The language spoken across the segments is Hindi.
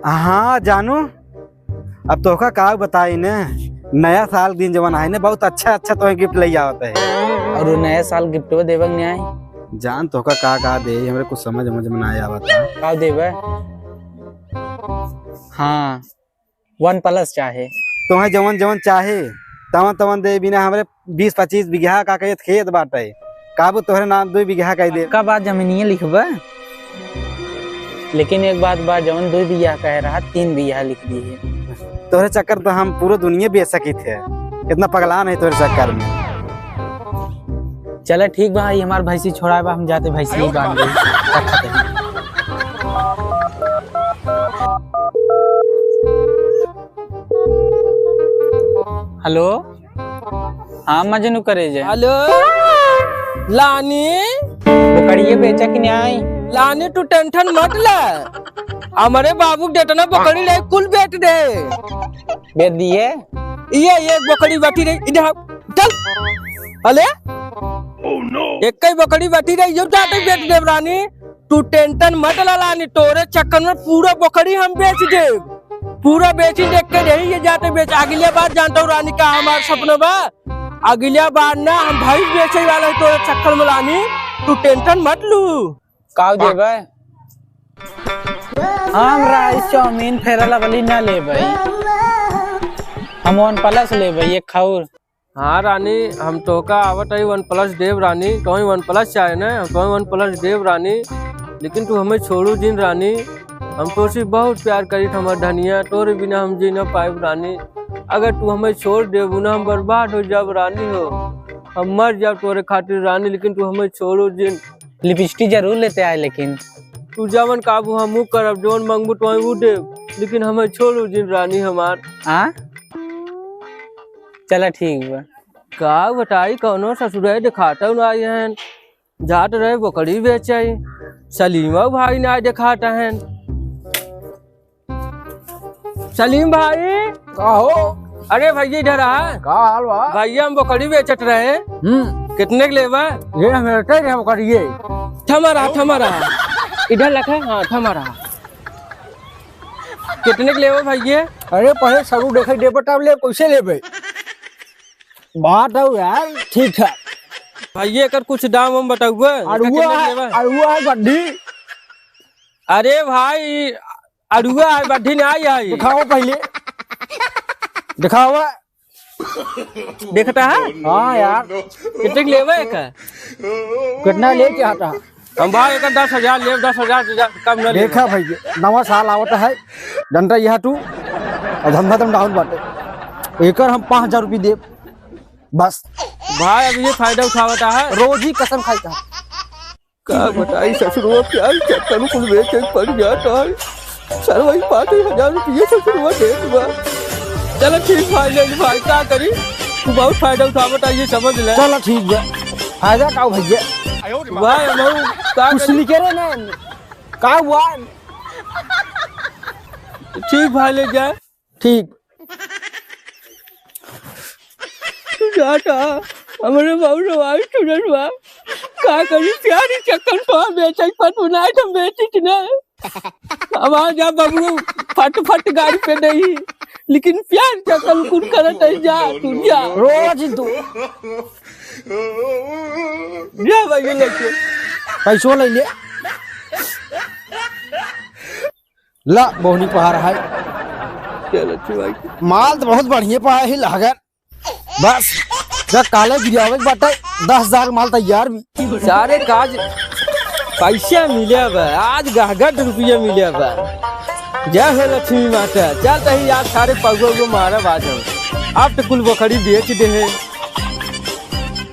हाँ जानू, अब तोहका का बताई ने, नया साल दिन जवन आए ने बहुत अच्छा अच्छा तो गिफ्ट ले आवत है। और वो नया साल गिफ्ट देवक नहीं आई जान तोहका का दे हमरे कुछ समझ में ना आवत है। का देवे? हाँ 1+ चाहे तोहे जवन जवन चाहे तवन तवन दे। बिना हमरे 20-25 बीघा का कहे खेत बाटे, काबू तोहरे नाम 2 बीघा कह दे। का बात जमीनिए लिखबा, लेकिन एक बात बा, जवन 2 बीघा कह रहा 3 बीघा लिख दी है। तोहरे चक्कर तो हम पूरा दुनिया बेच सकी थे, इतना पगला नहीं तोहरे चक्कर में। चलो ठीक बा, हमार भैंसी छोड़ा बा, हम जाते भैंसी बांध दे। हेलो, हाँ मजनू करे जे। हेलो लानी, बकरिए बेचा कि नहीं आई? लानी तू टेंशन मत ले, हमारे बाबू डेटना बकरी ले कुल बेच दे। बेच दिए? ये एक बकरी बैठी रही इधर चल। अले एक ही बकरी बैठी रही जो जाते बेच दे रानी, तू टेंशन मत ले लानी, तोरे चक्कर में पूरा बकरी हम बेच दे, पूरा बेची देख के रही ये जाते बेच। अगले बार जानता हूँ रानी का हमारा सपना बा, अगले बार ना हम भाई बेचे वाला है तोरे चक्कर में रानी, तू टेंशन मत लू। का देवे? हम राइस चाउमीन फेरला वाली ना लेबै, हम 1+ लेबै एक खाउर। हाँ रानी, हम तो का आवत है 1+ देव रानी, तो 1+ चाहे ना, तो 1+ देव रानी, लेकिन तू हमें छोड़ू जिन रानी, हम तो से बहुत प्यार करी हमार धनिया, तोरे बिना हम जी ना पाए रानी। अगर तू हमें छोड़ देबू ना हम बर्बाद हो जाब रानी, हो हम मर जाब तोरे खातिर रानी, लेकिन तू हमें छोड़ू जिन। लिपस्टिक जरूर लेते आए, लेकिन तू जवन काबू हम करब, जोन मंगबू तो वो देव, लेकिन हमें छोड़ू जिन रानी हमार। हाँ चला ठीक बा। का बताई कौनो ससुराल दिखाता ना आई हैं, जाट रहे बकरी बेचाई, सलीमा भाई ना दिखाता है। सलीम भाई हो? अरे भैया इधर आ। का हाल बा? भैया हम बकरी बेचत रहे, कितने के लेवा? ये मेरे हम करिए थमा रहा इधर लखा। हाँ थमा रहा, कितने के लेवा भैया? अरे पहले सरू देखे दे बता ले, कैसे लेबे? बात है यार, ठीक है भैया कर कुछ दाम हम बताऊँ। अरुआ है बड्ढी। अरे भाई अरुआ है बड्ढी नहीं आई। दिखाओ पहले, दिखाओ। देखता है? हाँ यार, कितने के लेवा? एक कितना ले के आता? हम भाई एक 10,000 ले, 10,000 कम न देखा भैया, नवा साल आवत है, डंडा यह तू और धंधा तुम डाउन बाटे, एक हम 5,000 रुपये दे बस। भाई अब ये फायदा उठावता है, रोज ही कसम खाई था। क्या बताई ससुरो क्या चक्कर कुल बेच पड़ जाता है, सर वही 5,000 रुपये ससुरो दे दूंगा। चलो ठीक भाई, ले भाई क्या करी, तू बहुत फायदा उठावता है ये समझ ले। चलो ठीक है, फायदा का भैया भाई हम कुछ लिखे रहे ना का हुआ? ठीक भाई ले जाए। ठीक जाता हमारे बाबू भाई स्टूडेंट बा, का करी प्यारी चक्कर पा बेचे फट बनाए तो बेची ना, अब आ जा बाबू फट गाड़ी पे नहीं, लेकिन प्यार चक्कर कुछ करत है। जा तू जा, रोज तू जा भैया लेके पैसों ले ले। ला बोहनी पहाड़ है, चलो अच्छी भाई, माल तो बहुत बढ़िया पहाड़ है लागत, बस जब काले गिरावे बाटे 10,000 माल तैयार भी। सारे काज पैसा मिले बा, आज गहगट रुपया मिले बा। जय हो लक्ष्मी माता। चल तही आज सारे पगो मारा बाज अब तो कुल बकरी बेच दे है।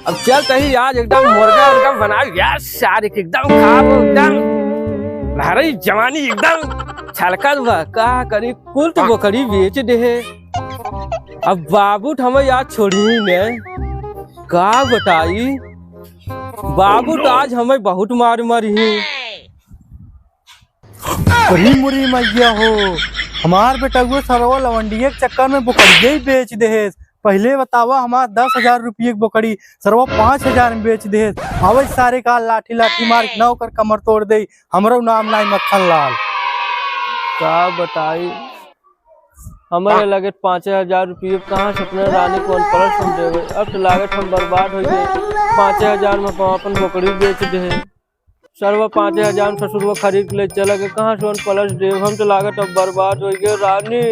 अब चल तही आज एकदम मुर्गा बना यार, सारे एकदम खाब, एकदम हरी जवानी एकदम छलकल बा। का करी कुल तो बकरी बेच दे है। अब बाबू हमें याद छोड़ी ने, का बताई बाबू तो आज हमें बहुत मार मारी ही। मुरी मैया हो, हमार बेटा वो सरवा लवंडिये के चक्कर में बकरिये ही बेच दे। पहले बतावा हमार 10,000 रुपये की बकरी सरवा 5,000 में बेच दे। अवै सारे का लाठी लाठी मार न कर कमर तोड़ दे। हमरो नाम नाई मक्खन लाल। का बताई हमारे लगे 5,000 रुपये कहाँ से अपने रानी को अनपढ़ हम देवे। अब तो लागत हम बर्बाद हो गए। 5,000 में हम अपन बकरी बेच दे सरवा 5,000 में ससुरवा खरीद ले चला के कहाँ से अनपढ़ देव। हम तो लागत अब बर्बाद हो गए। रानी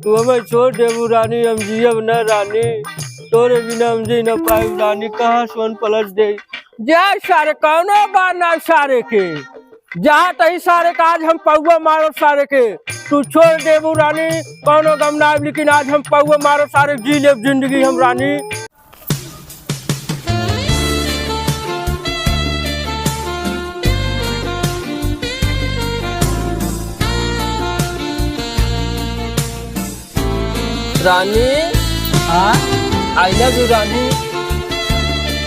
तू हमें छोड़ देबू रानी, हम जियब न रानी, तोरे बिना हम जी न पाए रानी, कहाँ से अनपढ़ दे जा सारे कौनो बार ना सारे के जहाँ तही सारे का आज हम पौवा मारो सारे के। तू छोड़ देबू रानी कौनो गम ना, लेकिन आज हम पौवा मारो सारे, जी ले जिंदगी हम रानी। रानी हाँ I love you Rani.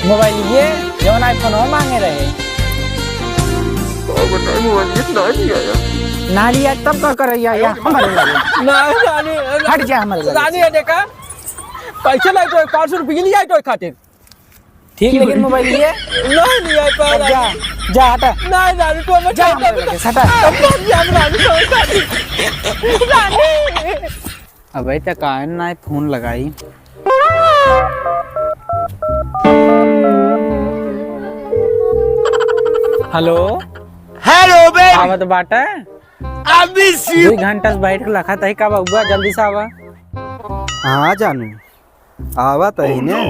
Mobile ये जौन आईफोन हो मांगे रहे ना लिया तब का कर या हमारे लगे नहीं रानी हट जा हमारे लगे। रानी ये देखा पैसे लगे तो 500 रुपये नहीं आए तो खातिर ठीक लेकिन मोबाइल ये नहीं नहीं आए तो अब जा जा हटा नहीं रानी तो मैं जा हमारे लगे हटा। रानी अबे तक आए ना फोन लगाई। हेलो हेलो बे आवत बाटा अभी 2 घंटा से बैठ के रखा था कब आऊगा, जल्दी से आवा। हाँ जानू आवत है ने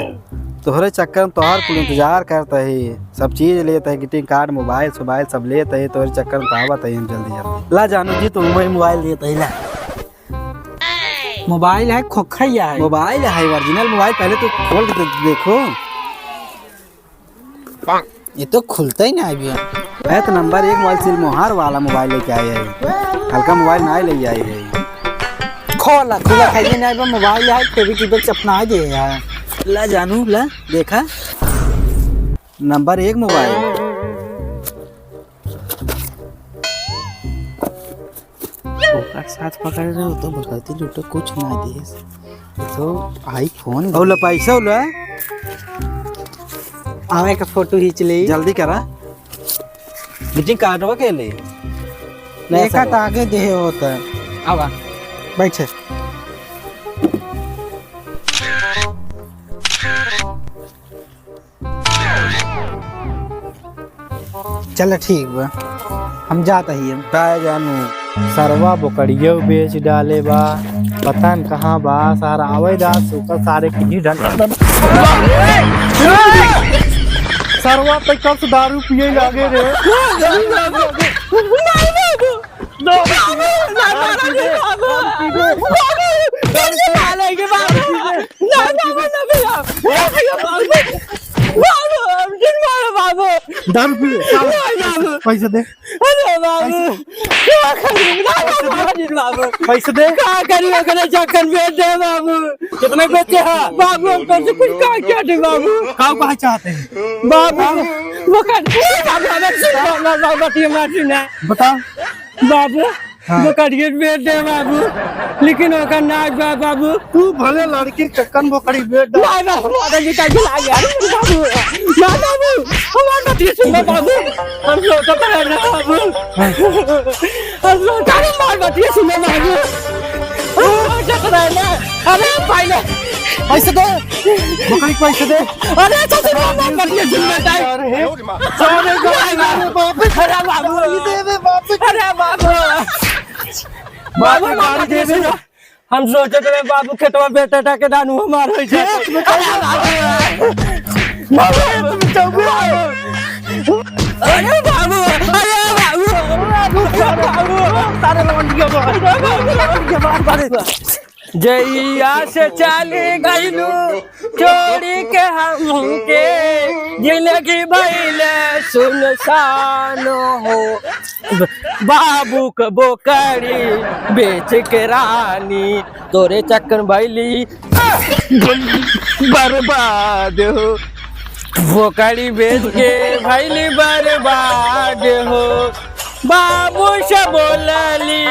तोहरे चक्कर में तोहार कुल इंतजार करता है, सब चीज लेता है, ग्रीटिंग कार्ड मोबाइल सब लेता है, तोहरे चक्कर में तो आवत है जल्दी जल्दी। ला जानू जी तुम मोबाइल लेता है। ला मोबाइल है खोखैया है मोबाइल है ओरिजिनल मोबाइल, पहले तो खोल के तो देखो। ये तो खुलता ही ना अभी। है तो नंबर 1 मोबाइल सिल मोहार वाला मोबाइल लेके आए है, हल्का मोबाइल ना ले आई है। खोला खुला खाइए ना अभी मोबाइल है कभी किधर चपना दे यार। ला जानू ला देखा नंबर 1 मोबाइल। साथ पकड़ रहे हो तो बकती लूटो कुछ ना दे तो आईफोन और ला पैसा ला आवे का फोटो खींच ले जल्दी करा, ग्रीटिंग कार्ड के ले देखा तो आगे दे होता आवा बैठे। चलो ठीक बा हम जाता ही हम काय जानू सरवा बोकड़ियो बेच डाले बा, पता न कहाँ बा सारा आवे दा सुकर सारे किन्हीं डंडा सरवा पे कब से दारू पिए लागे रे। दारू पी पैसे दे पैसे दे चक्कर बेच दे बाबू, कितने बेचे हैं बाबू, हमको से कुछ क्या दे बाबू, खाओ कहाँ चाहते हैं बाबू वो बता बाबू वो कटिए बेच दे बाबू, लेकिन ओका नाच बा बाबू। तू भले लड़की चक्कन बोकड़ी बेच दे माता जी का खिला गया बाबू, ना बाबू हमारा कटिए सुन बाबू, हम लोग तो कर रहे बाबू, हम लोग का मार कटिए सुन बाबू, चक्कर है ना। अरे पहले पैसे दे बोकड़ी पैसे दे। अरे तो मार कटिए सुन बताए सारे बाप अरे बाबू दे बाप अरे बाबू बाबू मार दे हम सोचे थे बाबू खेतवा बेटा के दानू हमार होई छे। अरे बाबू तारे जइया से चली गईलू छोड़ी के हमके, जिंदगी भइले सुनसान हो, बाबू के बोकड़ी बेच के रानी तोरे चक्कर भइली बर्बाद हो, बोकड़ी बेच के भइली बर्बाद हो, बाबू से बोलली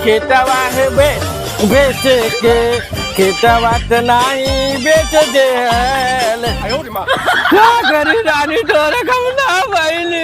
खेतवा है बेच के, खेतवा तो नहीं बेच दे क्या करी रानी तोरे कम ना भइली।